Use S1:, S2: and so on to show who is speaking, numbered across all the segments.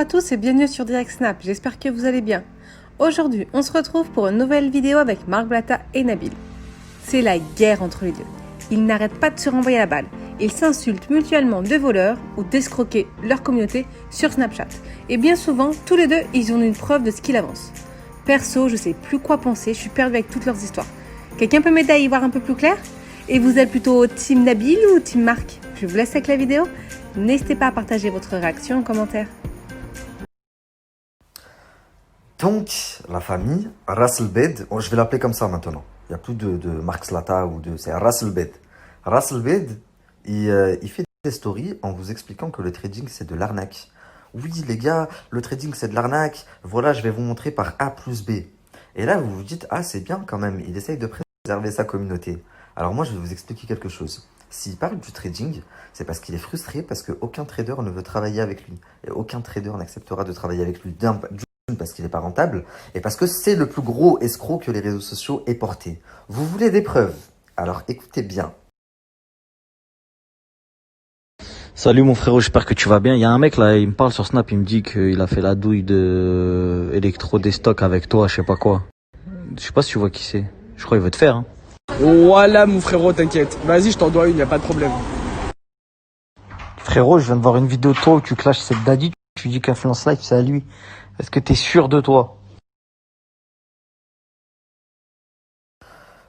S1: à tous et bienvenue sur Direct Snap, j'espère que vous allez bien. Aujourd'hui, on se retrouve pour une nouvelle vidéo avec Marc Blatta et Nabil. C'est la guerre entre les deux. Ils n'arrêtent pas de se renvoyer la balle. Ils s'insultent mutuellement de voleurs ou d'escroquer leur communauté sur Snapchat. Et bien souvent, tous les deux, ils ont une preuve de ce qu'il avance. Perso, je sais plus quoi penser, je suis perdue avec toutes leurs histoires. Quelqu'un peut m'aider à y voir un peu plus clair? Et vous êtes plutôt team Nabil ou team Marc? Je vous laisse avec la vidéo. N'hésitez pas à partager votre réaction en commentaire.
S2: Donc, la famille, Ras el Bed, je vais l'appeler comme ça maintenant. Il n'y a plus de Marc Slata ou de. C'est Ras el Bed. Ras el Bed, il fait des stories en vous expliquant que le trading, c'est de l'arnaque. Oui, les gars, le trading, c'est de l'arnaque. Voilà, je vais vous montrer par A plus B. Et là, vous vous dites, ah, c'est bien quand même. Il essaye de préserver sa communauté. Alors, moi, je vais vous expliquer quelque chose. S'il parle du trading, c'est parce qu'il est frustré, parce qu'aucun trader ne veut travailler avec lui. Et aucun trader n'acceptera de travailler avec lui parce qu'il n'est pas rentable, et parce que c'est le plus gros escroc que les réseaux sociaux aient porté. Vous voulez des preuves? Alors écoutez bien.
S3: Salut mon frérot, j'espère que tu vas bien. Il y a un mec là, il me parle sur Snap, il me dit qu'il a fait la douille de Electro Destock avec toi, je sais pas quoi. Je sais pas si tu vois qui c'est. Je crois qu'il veut te faire. Hein.
S4: Voilà mon frérot, t'inquiète. Vas-y, je t'en dois une, y a pas de problème.
S3: Frérot, je viens de voir une vidéo de toi où tu clashes cette daddy, tu dis qu'Influence Life c'est à lui. Est-ce que t'es sûr de toi?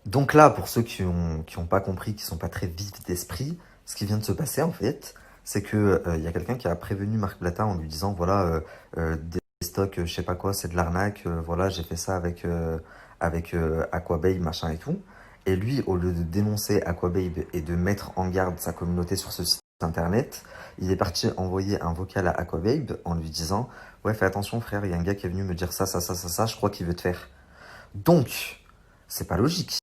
S2: Donc là, pour ceux qui ont pas compris, qui sont pas très vifs d'esprit, ce qui vient de se passer en fait, c'est que y a quelqu'un qui a prévenu Marc Blatta en lui disant voilà, des stocks, je sais pas quoi, c'est de l'arnaque, voilà, j'ai fait ça avec Aquababe, machin et tout. Et lui, au lieu de dénoncer Aquababe et de mettre en garde sa communauté sur ce site internet, il est parti envoyer un vocal à Aquababe en lui disant ouais, fais attention frère, il y a un gars qui est venu me dire ça, je crois qu'il veut te faire. Donc, c'est pas logique.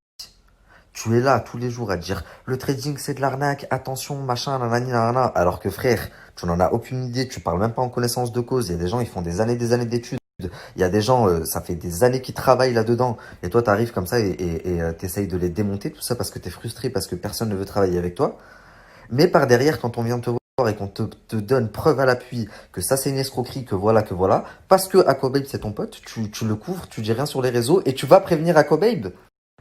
S2: Tu es là tous les jours à dire le trading c'est de l'arnaque, attention, machin, nanani, nanana. Alors que frère, tu n'en as aucune idée, tu parles même pas en connaissance de cause. Il y a des gens, ils font des années d'études. Il y a des gens, ça fait des années qu'ils travaillent là-dedans. Et toi, t'arrives comme ça et t'essayes de les démonter, tout ça parce que t'es frustré, parce que personne ne veut travailler avec toi. Mais par derrière, quand on vient te voir et qu'on te donne preuve à l'appui que ça c'est une escroquerie, que voilà, parce que Aquababe c'est ton pote, tu le couvres, tu dis rien sur les réseaux et tu vas prévenir Aquababe.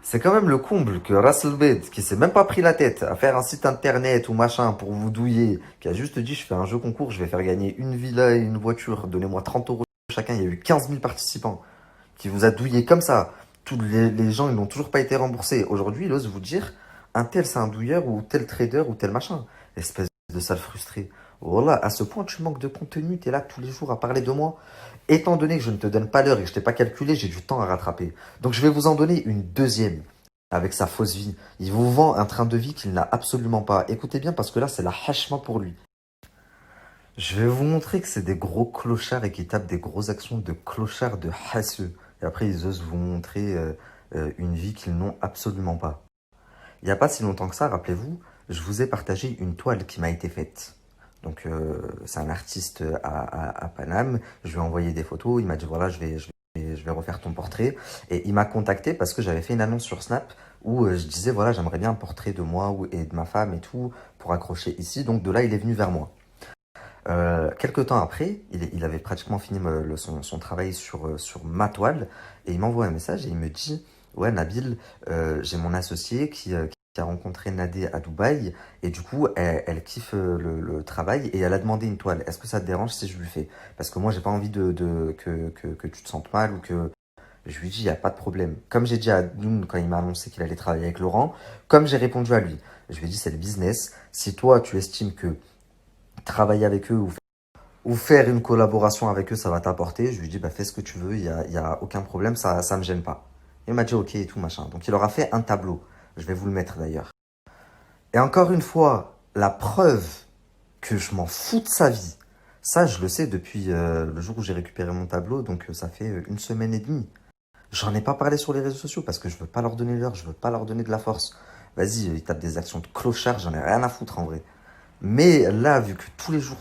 S2: C'est quand même le comble que Rasselbed, qui s'est même pas pris la tête à faire un site internet ou machin pour vous douiller, qui a juste dit je fais un jeu concours, je vais faire gagner une villa et une voiture, donnez-moi 30 euros chacun, il y a eu 15 000 participants, qui vous a douillé comme ça. Tous les gens, ils n'ont toujours pas été remboursés. Aujourd'hui, il ose vous dire un tel c'est un douilleur ou tel trader ou tel machin. Espèce de sale frustré. Voilà, à ce point tu manques de contenu, t'es là tous les jours à parler de moi. Étant donné que je ne te donne pas l'heure et que je t'ai pas calculé, j'ai du temps à rattraper. Donc je vais vous en donner une deuxième avec sa fausse vie. Il vous vend un train de vie qu'il n'a absolument pas. Écoutez bien parce que là c'est la hachma pour lui. Je vais vous montrer que c'est des gros clochards et qui tapent des grosses actions de clochards de hasseux. Et après ils osent vous montrer une vie qu'ils n'ont absolument pas. Il n'y a pas si longtemps que ça, rappelez-vous, je vous ai partagé une toile qui m'a été faite. Donc c'est un artiste à Paname, je lui ai envoyé des photos, il m'a dit voilà je vais refaire ton portrait. Et il m'a contacté parce que j'avais fait une annonce sur Snap où je disais voilà j'aimerais bien un portrait de moi et de ma femme et tout pour accrocher ici. Donc de là il est venu vers moi. Quelques temps après, il avait pratiquement fini son travail sur ma toile et il m'envoie un message et il me dit ouais Nabil, j'ai mon associé qui a rencontré Nadé à Dubaï et du coup elle kiffe le travail et elle a demandé une toile. Est-ce que ça te dérange si je lui fais? Parce que moi j'ai pas envie que tu te sentes mal ou que je lui dis il n'y a pas de problème. Comme j'ai dit à Noun quand il m'a annoncé qu'il allait travailler avec Laurent, comme j'ai répondu à lui, je lui ai dit c'est le business. Si toi tu estimes que travailler avec eux ou faire une collaboration avec eux, ça va t'apporter. Je lui dis, bah, fais ce que tu veux, y a aucun problème, ça me gêne pas. Il m'a dit, ok et tout, machin. Donc, il aura fait un tableau. Je vais vous le mettre d'ailleurs. Et encore une fois, la preuve que je m'en fous de sa vie, ça, je le sais depuis le jour où j'ai récupéré mon tableau, donc ça fait une semaine et demie. J'en ai pas parlé sur les réseaux sociaux parce que je veux pas leur donner l'heure, je veux pas leur donner de la force. Vas-y, ils tapent des actions de clochard, j'en ai rien à foutre en vrai. Mais là, vu que tous les jours,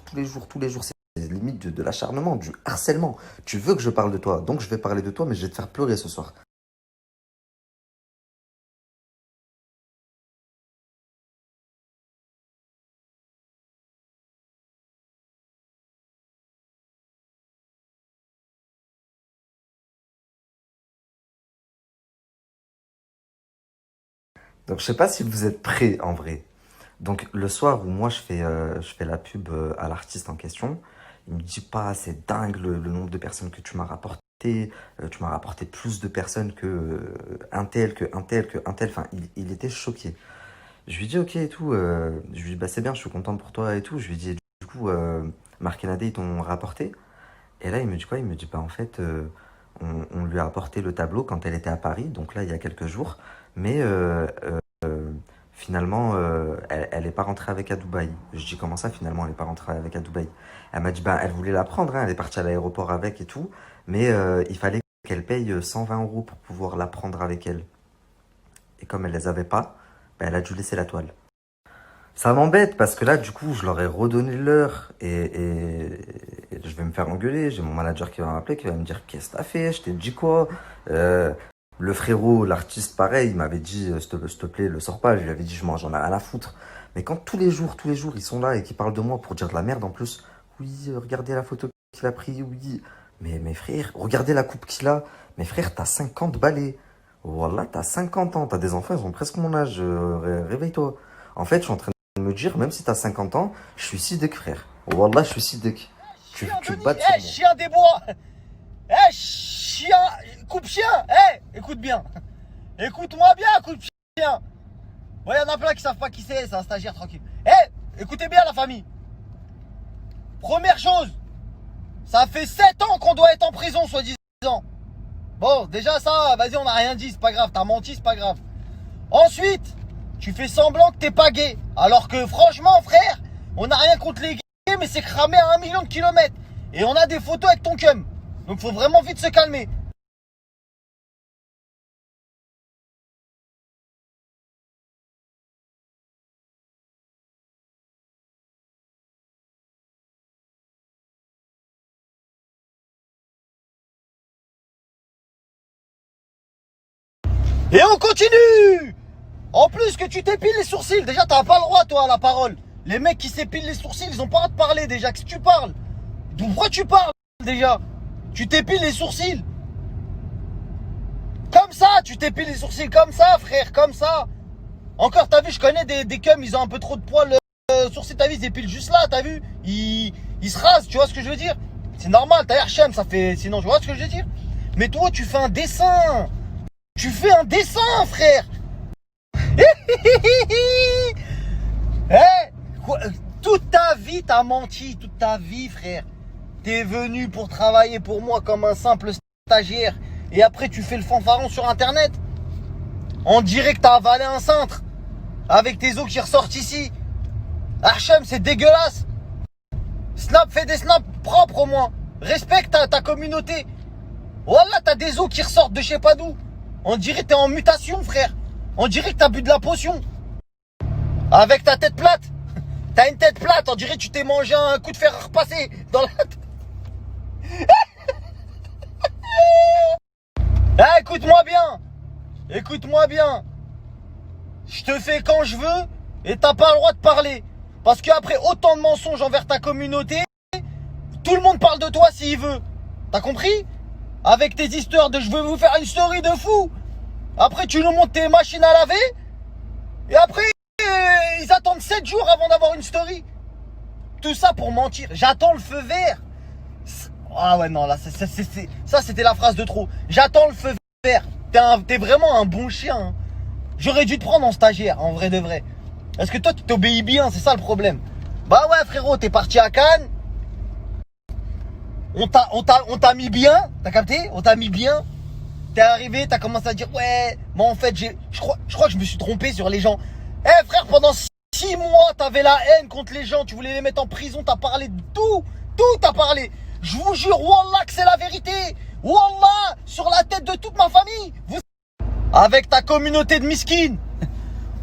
S2: c'est limite de l'acharnement, du harcèlement. Tu veux que je parle de toi, donc je vais parler de toi, mais je vais te faire pleurer ce soir. Donc je sais pas si vous êtes prêts en vrai. Donc le soir où moi je fais la pub à l'artiste en question, il me dit pas c'est dingue le nombre de personnes que tu m'as rapporté. Tu m'as rapporté plus de personnes que un tel, que un tel, que un tel. Enfin, il était choqué. Je lui dis ok et tout. Je lui dis bah c'est bien, je suis content pour toi et tout. Je lui dis du coup Marc et Nadé ils t'ont rapporté. Et là il me dit quoi? Il me dit bah en fait on lui a apporté le tableau quand elle était à Paris. Donc là il y a quelques jours. Mais finalement elle est pas rentrée avec à Dubaï. Je dis comment ça finalement elle est pas rentrée avec à Dubaï? Elle m'a dit bah elle voulait la prendre, hein, elle est partie à l'aéroport avec et tout. Mais il fallait qu'elle paye 120 € pour pouvoir la prendre avec elle. Et comme elle les avait pas, bah, elle a dû laisser la toile. Ça m'embête parce que là, du coup, je leur ai redonné l'heure et je vais me faire engueuler. J'ai mon manager qui va m'appeler, qui va me dire qu'est-ce que t'as fait? Je t'ai dit quoi? Le frérot, l'artiste, pareil, il m'avait dit s'il te plaît, le sors pas. Je lui avais dit j'en ai rien à foutre. Mais quand tous les jours, ils sont là et qu'ils parlent de moi pour dire de la merde en plus, oui, regardez la photo qu'il a pris, oui. Mais mes frères, regardez la coupe qu'il a. Mes frères, t'as 50 balais. Voilà, t'as 50 ans. T'as des enfants, ils ont presque mon âge. Réveille-toi. En fait, je suis en train de me dire, même si t'as 50 ans, je suis sidek, frère. Wallah, je suis sidek. Tu te bats sur moi.
S5: Chien des bois. Chien. Coupe-chien. Écoute bien. Écoute-moi bien, coupe-chien. Bon, il y en a plein qui savent pas qui c'est un stagiaire tranquille. Écoutez bien la famille. Première chose. Ça fait 7 ans qu'on doit être en prison, soi-disant. Bon, déjà ça, vas-y, on n'a rien dit, c'est pas grave. T'as menti, c'est pas grave. Ensuite, tu fais semblant que t'es pas gay. Alors que franchement, frère, on n'a rien contre les gays, mais c'est cramé à 1 million de kilomètres. Et on a des photos avec ton cum. Donc faut vraiment vite se calmer. Et on continue. En plus que tu t'épiles les sourcils. Déjà, t'as pas le droit, toi, à la parole. Les mecs qui s'épilent les sourcils, ils ont pas le droit de parler déjà. Qu'est-ce que tu parles? Pourquoi tu parles déjà? Tu t'épiles les sourcils. Comme ça, tu t'épiles les sourcils comme ça, frère, comme ça. Encore, t'as vu, je connais des cums, ils ont un peu trop de poils sourcils, t'as vu, ils s'épilent juste là, t'as vu? Ils se rasent, tu vois ce que je veux dire? C'est normal, t'as l'air chum, ça fait... Sinon, tu vois ce que je veux dire? Mais toi, tu fais un dessin. Tu fais un dessin, frère. Toute ta vie, t'as menti. Toute ta vie, frère. T'es venu pour travailler pour moi comme un simple stagiaire. Et après, tu fais le fanfaron sur Internet. On dirait que t'as avalé un cintre. Avec tes os qui ressortent ici. Archem, c'est dégueulasse. Snap, fais des snaps propres au moins. Respecte ta communauté. Wallah, t'as des os qui ressortent de je sais pas d'où. On dirait que t'es en mutation, frère. On dirait que t'as bu de la potion. Avec ta tête plate. T'as une tête plate. On dirait que tu t'es mangé un coup de fer à repasser dans la tête. Écoute-moi bien. Écoute-moi bien. Je te fais quand je veux et t'as pas le droit de parler. Parce qu'après autant de mensonges envers ta communauté, tout le monde parle de toi s'il veut. T'as compris? Avec tes histoires de je veux vous faire une story de fou. Après tu nous montres tes machines à laver. Et après ils attendent 7 jours avant d'avoir une story. Tout ça pour mentir. J'attends le feu vert. Ah ouais non là ça c'était la phrase de trop. J'attends le feu vert. T'es vraiment un bon chien, hein. J'aurais dû te prendre en stagiaire, en vrai de vrai. Parce que toi tu t'obéis bien, c'est ça le problème. Bah ouais frérot, t'es parti à Cannes. On t'a mis bien, t'as capté? On t'a mis bien. T'es arrivé, t'as commencé à dire ouais, moi en fait je crois que je me suis trompé sur les gens. Frère, pendant 6 mois t'avais la haine contre les gens, tu voulais les mettre en prison, t'as parlé de tout t'as parlé. Je vous jure, wallah que c'est la vérité. Wallah, sur la tête de toute ma famille. Avec ta communauté de miskines.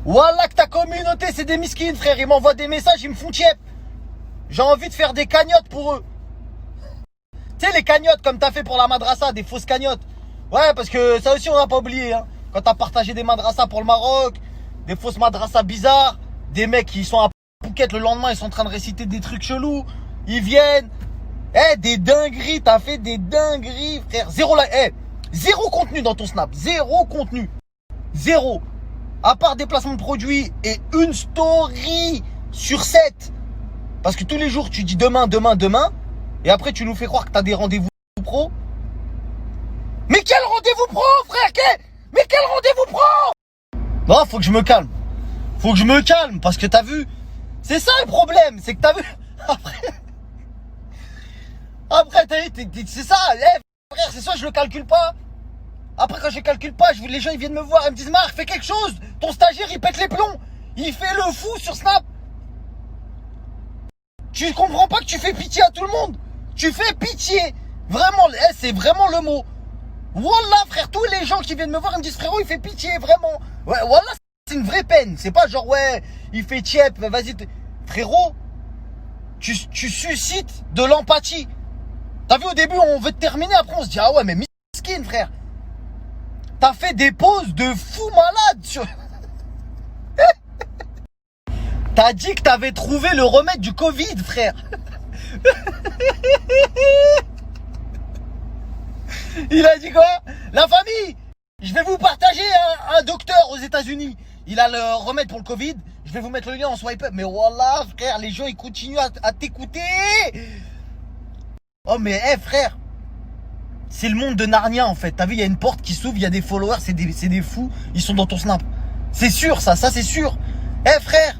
S5: Wallah que ta communauté c'est des miskines, frère. Ils m'envoient des messages, ils me font tiep. J'ai envie de faire des cagnottes pour eux. Tu sais les cagnottes comme t'as fait pour la madrasa, des fausses cagnottes. Ouais, parce que ça aussi on n'a pas oublié, hein. Quand t'as partagé des madrasas pour le Maroc, des fausses madrasas bizarres, des mecs qui sont à Phuket le lendemain, ils sont en train de réciter des trucs chelous. Ils viennent. Des dingueries, t'as fait des dingueries, frère. Zéro contenu dans ton snap. Zéro contenu. Zéro. à part des placements de produits et une story sur 7. Parce que tous les jours, tu dis demain, demain, demain. Et après, tu nous fais croire que tu as des rendez-vous pro. Mais quel rendez-vous pro, frère? Mais quel rendez-vous pro? Non, faut que je me calme. Faut que je me calme parce que t'as vu. C'est ça le problème, c'est que t'as vu. Après c'est ça. Eh, frère, c'est ça, je le calcule pas. Après, quand je calcule pas, les gens ils viennent me voir, ils me disent Marc, fais quelque chose. Ton stagiaire il pète les plombs. Il fait le fou sur Snap. Tu comprends pas que tu fais pitié à tout le monde? Tu fais pitié. Vraiment, c'est vraiment le mot. Wallah, frère, tous les gens qui viennent me voir, ils me disent frérot, il fait pitié, vraiment. Ouais, wallah, c'est une vraie peine. C'est pas genre, ouais, il fait tiep, vas-y. Frérot, tu suscites de l'empathie. T'as vu, au début, on veut te terminer, après on se dit, ah ouais, mais miskin, frère. T'as fait des pauses de fou malade sur... T'as dit que t'avais trouvé le remède du Covid, frère. Il a dit quoi? La famille, je vais vous partager un docteur aux États-Unis. Il a le remède pour le Covid. Je vais vous mettre le lien en swipe up. Mais voilà, frère, les gens ils continuent à t'écouter. Oh mais frère, c'est le monde de Narnia en fait. T'as vu, il y a une porte qui s'ouvre, il y a des followers, c'est des fous. Ils sont dans ton snap. C'est sûr ça c'est sûr. Frère.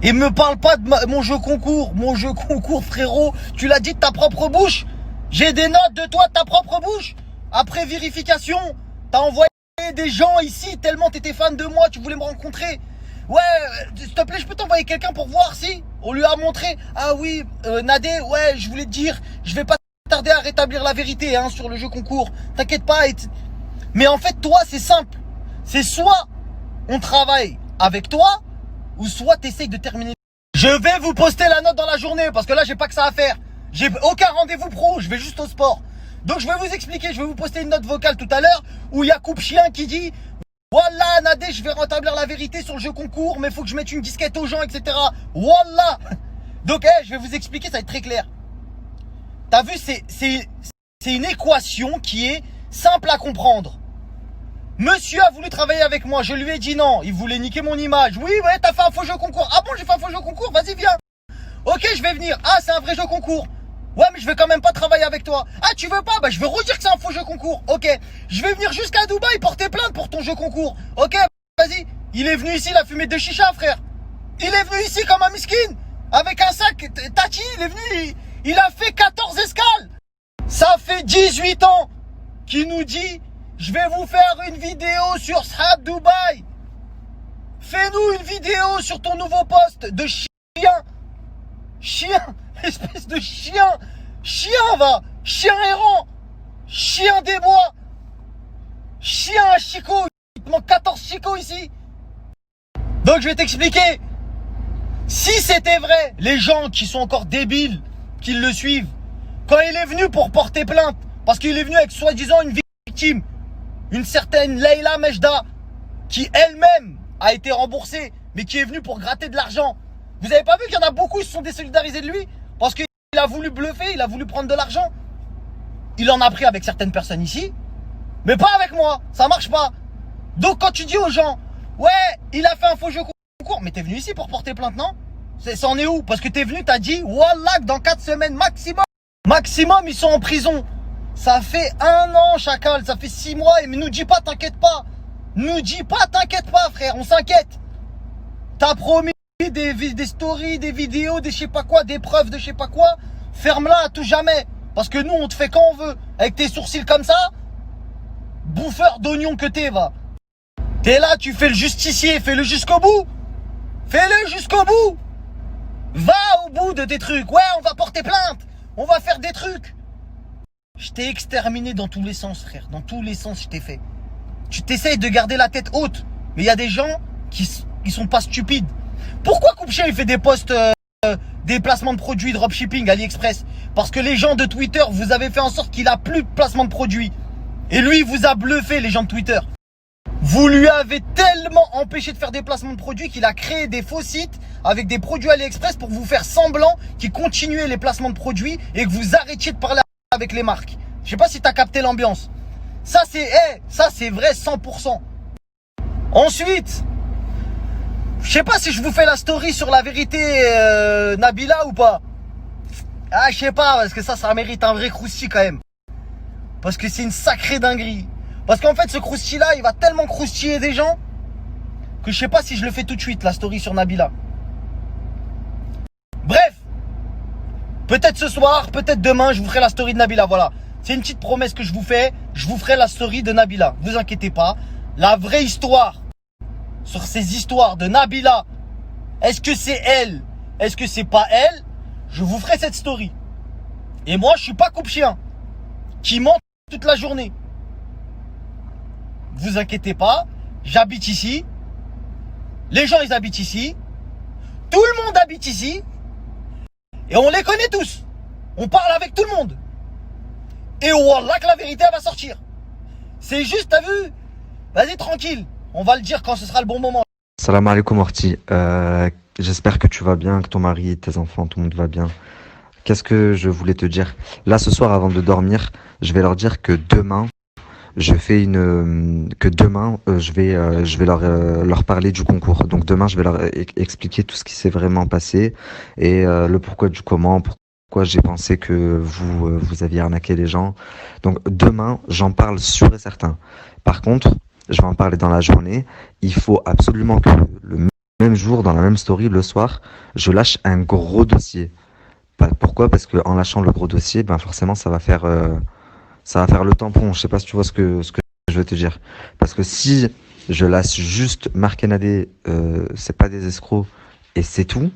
S5: Et me parle pas de mon jeu concours. Mon jeu concours, frérot. Tu l'as dit de ta propre bouche. J'ai des notes de toi de ta propre bouche. Après vérification, t'as envoyé des gens ici tellement t'étais fan de moi, tu voulais me rencontrer. Ouais, s'il te plaît, je peux t'envoyer quelqu'un pour voir si? On lui a montré. Ah oui, Nadé, ouais, je voulais te dire, je vais pas tarder à rétablir la vérité hein, sur le jeu concours. T'inquiète pas. Mais en fait, toi, c'est simple. C'est soit on travaille avec toi, ou soit t'essayes de terminer. Je vais vous poster la note dans la journée, parce que là, j'ai pas que ça à faire. J'ai aucun rendez-vous pro, je vais juste au sport. Donc je vais vous expliquer, je vais vous poster une note vocale tout à l'heure où il y a Coupe Chien qui dit Wallah Nadé, je vais rétablir la vérité sur le jeu concours, mais il faut que je mette une disquette aux gens, etc. Wallah. Donc je vais vous expliquer, ça va être très clair. T'as vu, c'est une équation qui est simple à comprendre. Monsieur a voulu travailler avec moi, je lui ai dit non, il voulait niquer mon image. Oui, ouais, t'as fait un faux jeu concours. Ah bon, j'ai fait un faux jeu concours, vas-y viens. Ok, je vais venir. Ah, c'est un vrai jeu concours. Ouais, mais je vais quand même pas travailler avec toi. Ah, tu veux pas? Bah, je vais redire que c'est un faux jeu concours. Ok, je vais venir jusqu'à Dubaï porter plainte pour ton jeu concours. Ok, vas-y. Il est venu ici, il a fumé de chicha, frère. Il est venu ici comme un miskin. Avec un sac, Tati, il est venu, il a fait 14 escales. Ça fait 18 ans qu'il nous dit, je vais vous faire une vidéo sur Snap Dubaï. Fais-nous une vidéo sur ton nouveau poste de chien. Chien, espèce de chien. Chien va. Chien errant. Chien des bois. Chien à chicot. Il te manque 14 chicots ici. Donc je vais t'expliquer. Si c'était vrai, les gens qui sont encore débiles, qui le suivent, quand il est venu pour porter plainte, parce qu'il est venu avec soi-disant une victime, une certaine Leila Mejda, qui elle-même a été remboursée, mais qui est venue pour gratter de l'argent. Vous avez pas vu qu'il y en a beaucoup qui se sont désolidarisés de lui? Parce qu'il a voulu bluffer, il a voulu prendre de l'argent. Il en a pris avec certaines personnes ici, mais pas avec moi, ça marche pas. Donc quand tu dis aux gens, ouais, il a fait un faux jeu concours, mais t'es venu ici pour porter plainte, non? Ça en est où? Parce que t'es venu, t'as dit, wallah, dans 4 semaines maximum. Maximum, ils sont en prison. Ça fait 1 an, chacal, ça fait 6 mois, mais nous dis pas, t'inquiète pas. Nous dis pas, t'inquiète pas, frère, on s'inquiète. T'as promis des stories, des vidéos, des je sais pas quoi, des preuves de je sais pas quoi. Ferme-la à tout jamais. Parce que nous, on te fait quand on veut. Avec tes sourcils comme ça, bouffeur d'oignons que t'es, va. T'es là, tu fais le justicier, fais-le jusqu'au bout. Fais-le jusqu'au bout. Va au bout de tes trucs. Ouais, on va porter plainte. On va faire des trucs. Je t'ai exterminé dans tous les sens, frère. Dans tous les sens, je t'ai fait. Tu t'essayes de garder la tête haute. Mais il y a des gens qui sont pas stupides. Pourquoi Koupchia il fait des posts, des placements de produits dropshipping AliExpress? Parce que les gens de Twitter, vous avez fait en sorte qu'il a plus de placements de produits. Et lui, il vous a bluffé, les gens de Twitter. Vous lui avez tellement empêché de faire des placements de produits qu'il a créé des faux sites avec des produits AliExpress pour vous faire semblant qu'il continuait les placements de produits et que vous arrêtiez de parler avec les marques. Je sais pas si tu as capté l'ambiance. Ça c'est vrai 100%. Ensuite, je sais pas si je vous fais la story sur la vérité Nabila ou pas. Ah, je sais pas, parce que ça mérite un vrai croustille quand même. Parce que c'est une sacrée dinguerie. Parce qu'en fait, ce croustille-là, il va tellement croustiller des gens que je sais pas si je le fais tout de suite, la story sur Nabila. Bref, peut-être ce soir, peut-être demain, je vous ferai la story de Nabila, voilà. C'est une petite promesse que je vous fais, je vous ferai la story de Nabila. Vous inquiétez pas, la vraie histoire sur ces histoires de Nabila, est-ce que c'est elle, est-ce que c'est pas elle, je vous ferai cette story. Et moi, je suis pas coupe-chien qui ment toute la journée. Vous inquiétez pas, j'habite ici, les gens ils habitent ici, tout le monde habite ici, et on les connaît tous. On parle avec tout le monde. Et wallah que la vérité elle va sortir. C'est juste, t'as vu? Vas-y tranquille, on va le dire quand ce sera le bon moment.
S2: Salam alaikum Orti. J'espère que tu vas bien, que ton mari, tes enfants, tout le monde va bien. Qu'est-ce que je voulais te dire? Là, ce soir, avant de dormir, je vais leur dire que demain, je vais leur parler du concours. Donc demain, je vais leur expliquer tout ce qui s'est vraiment passé et le pourquoi du comment, pourquoi j'ai pensé que vous aviez arnaqué les gens. Donc demain, j'en parle sûr et certain. Par contre, je vais en parler dans la journée. Il faut absolument que le même jour, dans la même story, le soir, je lâche un gros dossier. Pourquoi? Parce que en lâchant le gros dossier, ben forcément, ça va faire le tampon. Je sais pas si tu vois ce que je veux te dire. Parce que si je lâche juste Marc et Nadé, c'est pas des escrocs et c'est tout,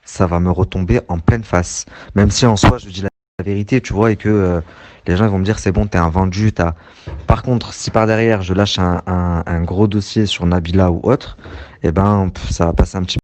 S2: ça va me retomber en pleine face. Même si en soi, je dis la vérité, tu vois, et que les gens ils vont me dire c'est bon, t'es un vendu, t'as. Par contre, si par derrière je lâche un gros dossier sur Nabila ou autre, eh ben ça va passer un petit